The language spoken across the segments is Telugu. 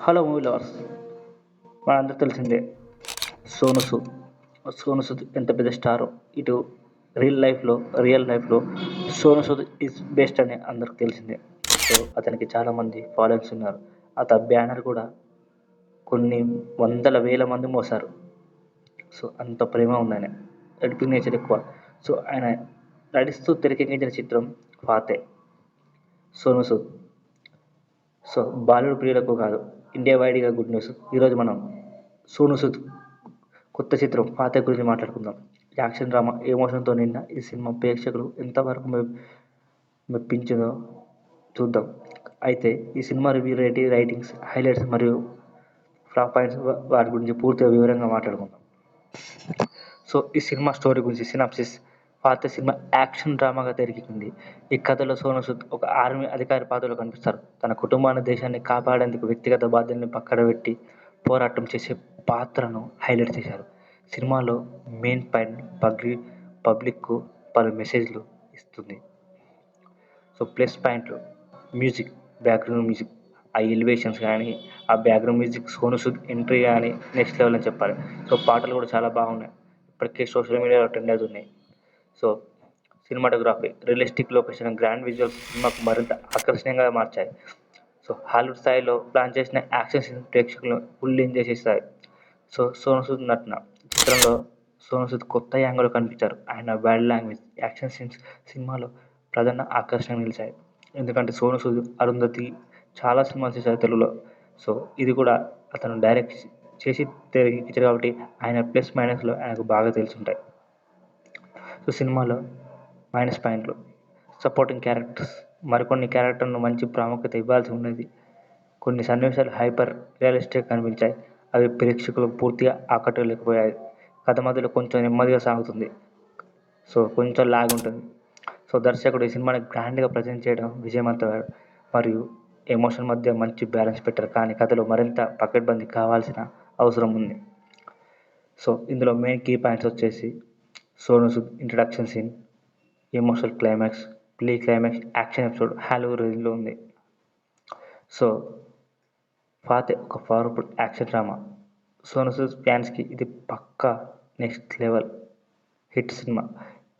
హలో మూవీ లవర్స్, మనందరికి తెలిసిందే సోను సూద్. సోను సూద్ ఎంత పెద్ద స్టారో, ఇటు రియల్ లైఫ్లో సోను సూద్ ఈజ్ బెస్ట్ అని అందరికి తెలిసిందే. సో అతనికి చాలామంది ఫాలోవర్స్ ఉన్నారు. అతని బ్యానర్ కూడా కొన్ని వందల వేల మంది మోసారు. సో అంత ప్రేమ ఉంది ఆయన, హెల్పింగ్ నేచర్ ఎక్కువ. సో ఆయన నడుస్తూ తెరకెక్కించిన చిత్రం ఫాతే. సోను సూద్ సో బాలీవుడ్ ప్రియులకు కాదు, ఇండియా వైడ్గా గుడ్ న్యూస్. ఈరోజు మనం సోను సూద్ కొత్త చిత్రం ఫాతే గురించి మాట్లాడుకుందాం. యాక్షన్ డ్రామా ఎమోషన్తో నిన్న ఈ సినిమా ప్రేక్షకులు ఎంతవరకు మెప్పించిందో చూద్దాం. అయితే ఈ సినిమా రివ్యూ రైటింగ్స్, హైలైట్స్ మరియు ఫ్లాప్ పాయింట్స్ వాటి గురించి పూర్తిగా వివరంగా మాట్లాడుకుందాం. సో ఈ సినిమా స్టోరీ గురించి సినాప్సిస్. పాత సినిమా యాక్షన్ డ్రామాగా తెరకెక్కింది. ఈ కథలో సోను సూద్ ఒక ఆర్మీ అధికారి పాత్రలో కనిపిస్తారు. తన కుటుంబాన్ని, దేశాన్ని కాపాడేందుకు వ్యక్తిగత బాధ్యతల్ని పక్కన పెట్టి పోరాటం చేసే పాత్రను హైలైట్ చేశారు. సినిమాలో మెయిన్ పాయింట్ పబ్లిక్కు పలు మెసేజ్లు ఇస్తుంది. సో ప్లస్ పాయింట్లు మ్యూజిక్, బ్యాక్గ్రౌండ్ మ్యూజిక్, ఆ ఎలివేషన్స్ కానీ, ఆ background music, Sonu Sood entry కానీ నెక్స్ట్ లెవెల్ అని చెప్పాలి. సో పాటలు కూడా చాలా బాగున్నాయి, ఇప్పటికే సోషల్ మీడియాలో ట్రెండ్ అవుతున్నాయి. So cinematography, realistic location, grand visuals సినిమాకు మరింత ఆకర్షణీయంగా మార్చాయి. సో హాలీవుడ్ స్థాయిలో ప్లాన్ చేసిన యాక్షన్ సీన్స్ ప్రేక్షకులను ఫుల్ ఎంజాయ్ చేస్తాయి. సో సోను సూద్ నటన చిత్రంలో సోను సూద్ కొత్త యాంగిల్లో కనిపించారు. ఆయన బాడీ లాంగ్వేజ్, యాక్షన్ సీన్స్ సినిమాలో ప్రధాన ఆకర్షణగా నిలిచాయి. ఎందుకంటే సోను సూద్ అరుంధతి చాలా సినిమాలు చేశారు తెలుగులో. సో ఇది కూడా అతను డైరెక్ట్ చేసి తెరకెక్కించారు కాబట్టి ఆయన ప్లస్ మైనస్లో ఆయనకు బాగా తెలుసుంటాయి. సో సినిమాలో మైనస్ పాయింట్లు, సపోర్టింగ్ క్యారెక్టర్స్, మరికొన్ని క్యారెక్టర్ను మంచి ప్రాముఖ్యత ఇవ్వాల్సి ఉన్నది. కొన్ని సన్నివేశాలు హైపర్ రియలిస్టిక్ కనిపించాయి, అవి ప్రేక్షకులకు పూర్తిగా ఆకట్టుకోలేకపోయాయి. కథ మధ్యలో కొంచెం నెమ్మదిగా సాగుతుంది, సో కొంచెం లాగ్ ఉంటుంది. సో దర్శకుడు ఈ సినిమాని గ్రాండ్గా ప్రజెంట్ చేయడం విజయవంతమయ్యాడు మరియు ఎమోషన్ మధ్య మంచి బ్యాలెన్స్ పెట్టారు. కానీ కథలో మరింత పకడ్బందీ కావాల్సిన అవసరం ఉంది. సో ఇందులో మెయిన్ కీ పాయింట్స్ వచ్చేసి Sonu Sood introduction scene, emotional climax, pre climax, action episode Hollywood రేంజ్లో ఉంది. సో ఫాతే ఒక powerful action drama. Sonu Sood ఫ్యాన్స్కి ఇది పక్కా నెక్స్ట్ లెవెల్ హిట్ సినిమా.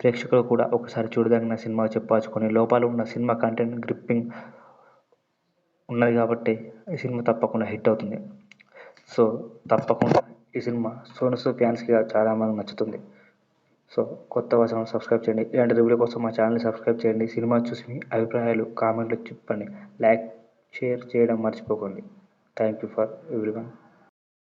ప్రేక్షకులు కూడా ఒకసారి చూడదగిన సినిమా చెప్పవచ్చు. కొన్ని లోపాలు ఉన్న సినిమా కంటెంట్ గ్రిప్పింగ్ ఉన్నది కాబట్టి ఈ సినిమా తప్పకుండా హిట్ అవుతుంది. సో తప్పకుండా ఈ సినిమా సోను సూద్ ఫ్యాన్స్కి చాలామంది నచ్చుతుంది. సో కొత్త ఛానల్ సబ్స్క్రైబ్ చేయండి. ఇలాంటి రివ్యూల కోసం మా ఛానల్ని సబ్స్క్రైబ్ చేయండి. సినిమా చూసి మీ అభిప్రాయాలు కామెంట్లో చెప్పండి. లైక్, షేర్ చేయడం మర్చిపోకండి. Thank you for everyone.